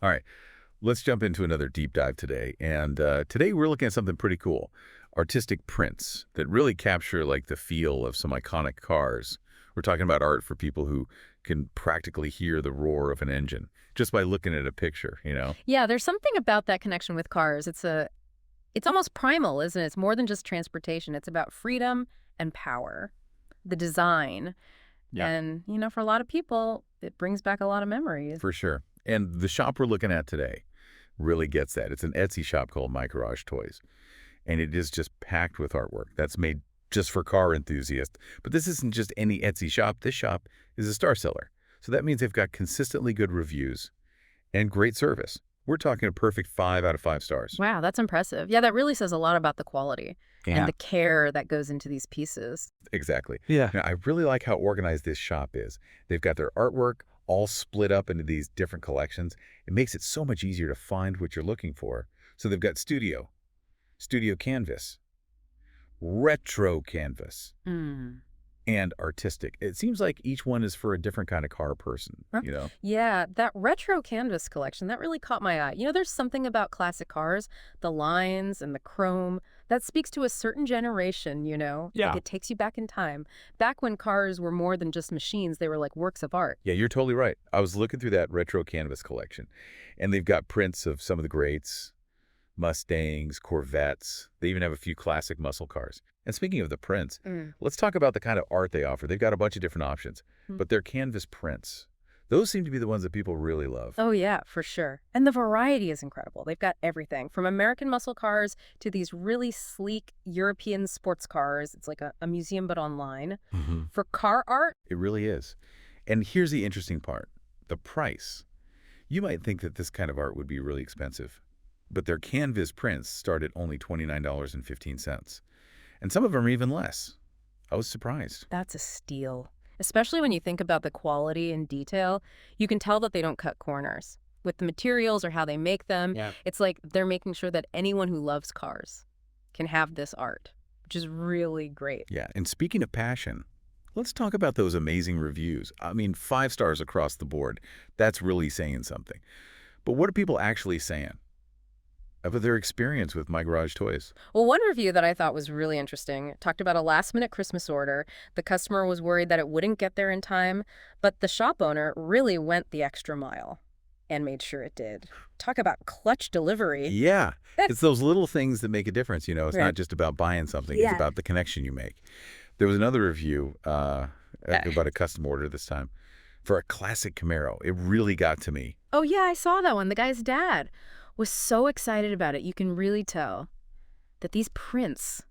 All right, let's jump into another deep dive today. And today we're looking at something pretty cool. Artistic prints that really capture like the feel of some iconic cars. We're talking about art for people who can practically hear the roar of an engine just by looking at a picture, you know? Yeah, there's something about that connection with cars. It's almost primal, isn't it? It's more than just transportation. It's about freedom and power, the design. Yeah. And, for a lot of people, it brings back a lot of memories. For sure. And the shop we're looking at today really gets that. It's an Etsy shop called MyGarageToyz. And it is just packed with artwork that's made just for car enthusiasts. But this isn't just any Etsy shop. This shop is a star seller. So that means they've got consistently good reviews and great service. We're talking a perfect 5 out of 5 stars. Wow, that's impressive. Yeah, that really says a lot about the quality Yeah, and the care that goes into these pieces. exactly. Yeah. Now, I really like how organized this shop is. They've got their artwork all split up into these different collections. It makes it so much easier to find what you're looking for. So they've got studio canvas, retro canvas, Mm. and artistic. It seems like each one is for a different kind of car person, Huh. you know? Yeah, that retro canvas collection, that really caught my eye. There's something about classic cars, the lines and the chrome, that speaks to a certain generation. Yeah. Like it takes you back in time. Back when cars were more than just machines, they were like works of art. Yeah, you're totally right. I was looking through that retro canvas collection, and they've got prints of some of the greats, Mustangs, Corvettes. They even have a few classic muscle cars. And speaking of the prints, Mm. let's talk about the kind of art they offer. They've got a bunch of different options, Hmm. but their canvas prints, those seem to be the ones that people really love. Oh, yeah, for sure. And the variety is incredible. They've got everything from American muscle cars to these really sleek European sports cars. It's like a museum, but online. Mhm. For car art, It really is. And here's the interesting part, the price. You might think that this kind of art would be really expensive, but their canvas prints start at only $29.15. And some of them are even less. I was surprised. that's a steal. Especially when you think about the quality and detail, you can tell that they don't cut corners with the materials or how they make them. Yeah. It's like they're making sure that anyone who loves cars can have this art, which is really great. Yeah, and speaking of passion, let's talk about those amazing reviews. I mean, 5 stars across the board. That's really saying something. But what are people actually saying about their experience with MyGarageToyz? Well, one review that I thought was really interesting talked about a last-minute Christmas order. The customer was worried that it wouldn't get there in time, but the shop owner really went the extra mile and made sure it did. Talk about clutch delivery. Yeah, it's those little things that make a difference, you know. It's Right. not just about buying something. Yeah. It's about the connection you make. There was another review about a custom order this time for a classic Camaro. It really got to me. Oh, yeah, I saw that one. The guy's dad was so excited about it. You can really tell that these prints,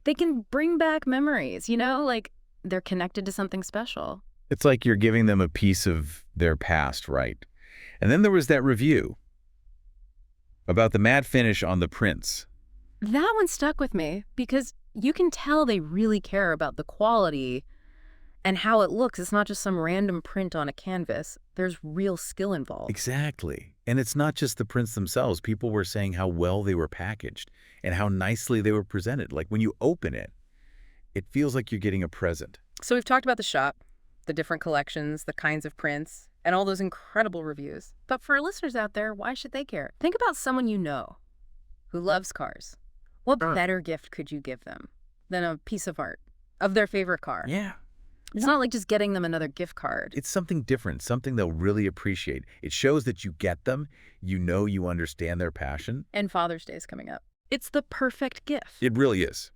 they can bring back memories, like they're connected to something special. It's like you're giving them a piece of their past, right? And then there was that review about the matte finish on the prints. That one stuck with me because you can tell they really care about the quality and how it looks. It's not just some random print on a canvas. There's real skill involved. Exactly. And it's not just the prints themselves. People were saying how well they were packaged and how nicely they were presented. Like when you open it, it feels like you're getting a present. So we've talked about the shop, the different collections, the kinds of prints, and all those incredible reviews. But for our listeners out there, why should they care? Think about someone you know who loves cars. What better gift could you give them than a piece of art of their favorite car? Yeah. It's not like just getting them another gift card. It's something different, something they'll really appreciate. It shows that you get them, you know you understand their passion. And Father's Day is coming up. It's the perfect gift. It really is.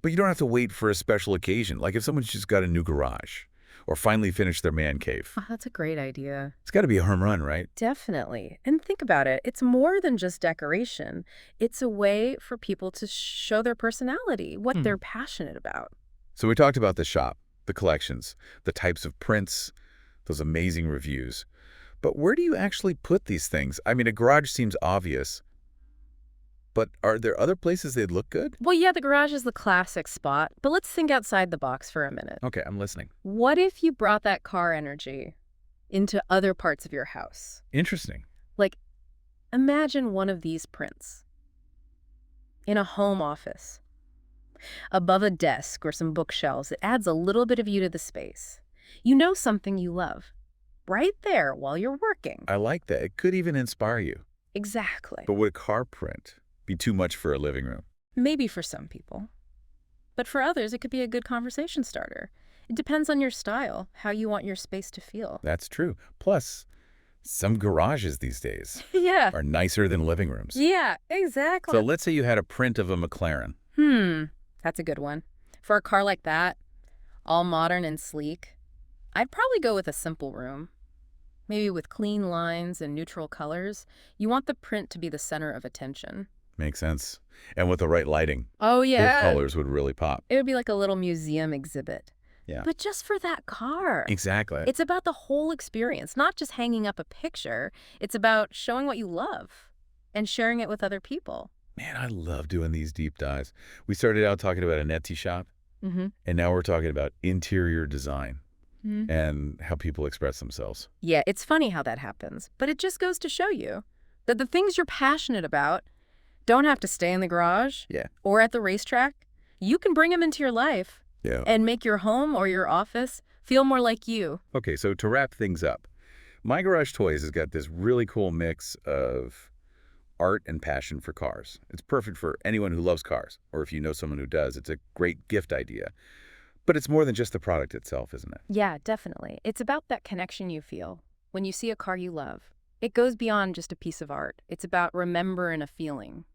But you don't have to wait for a special occasion, like if someone's just got a new garage or finally finished their man cave. Oh, that's a great idea. It's got to be a home run, right? Definitely. And think about it. It's more than just decoration. It's a way for people to show their personality, what they're passionate about. So we talked about the shop, the collections, the types of prints, those amazing reviews. But where do you actually put these things? I mean, a garage seems obvious, but are there other places they'd look good? Well, yeah, the garage is the classic spot, but let's think outside the box for a minute. Okay, I'm listening. What if you brought that car energy into other parts of your house? Interesting. Like, imagine one of these prints in a home office, above a desk or some bookshelves. It adds a little bit of you to the space. You know something you love. right there while you're working. I like that. It could even inspire you. Exactly. But would a car print be too much for a living room? Maybe for some people. But for others, it could be a good conversation starter. It depends on your style, how you want your space to feel. That's true. Plus, some garages these days Yeah. are nicer than living rooms. Yeah, exactly. So let's say you had a print of a McLaren. That's a good one. For a car like that, all modern and sleek, I'd probably go with a simple room. Maybe with clean lines and neutral colors. You want the print to be the center of attention. Makes sense. And with the right lighting, Oh, those yeah. colors would really pop. It would be like a little museum exhibit. Yeah. But just for that car. Exactly. It's about the whole experience, not just hanging up a picture. It's about showing what you love and sharing it with other people. Man, I love doing these deep dives. We started out talking about an Etsy shop, Mm-hmm. and now we're talking about interior design Mm-hmm. and how people express themselves. Yeah, it's funny how that happens, but it just goes to show you that the things you're passionate about don't have to stay in the garage Yeah. or at the racetrack. You can bring them into your life Yeah. and make your home or your office feel more like you. Okay, so to wrap things up, MyGarageToyz has got this really cool mix of art and passion for cars. It's perfect for anyone who loves cars, or if you know someone who does, it's a great gift idea. But it's more than just the product itself, isn't it? Yeah, definitely. It's about that connection you feel when you see a car you love. It goes beyond just a piece of art. It's about remembering a feeling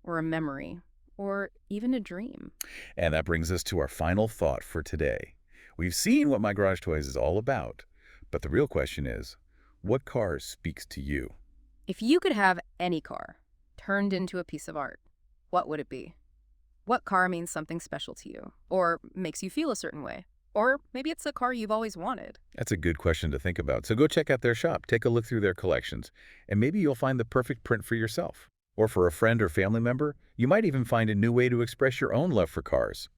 or a memory or even a dream. And that brings us to our final thought for today. We've seen what MyGarageToyz is all about, but the real question is, what car speaks to you? If you could have any car turned into a piece of art, what would it be? What car means something special to you or makes you feel a certain way? Or maybe it's a car you've always wanted. That's a good question to think about. So go check out their shop, take a look through their collections, and maybe you'll find the perfect print for yourself. Or for a friend or family member, you might even find a new way to express your own love for cars.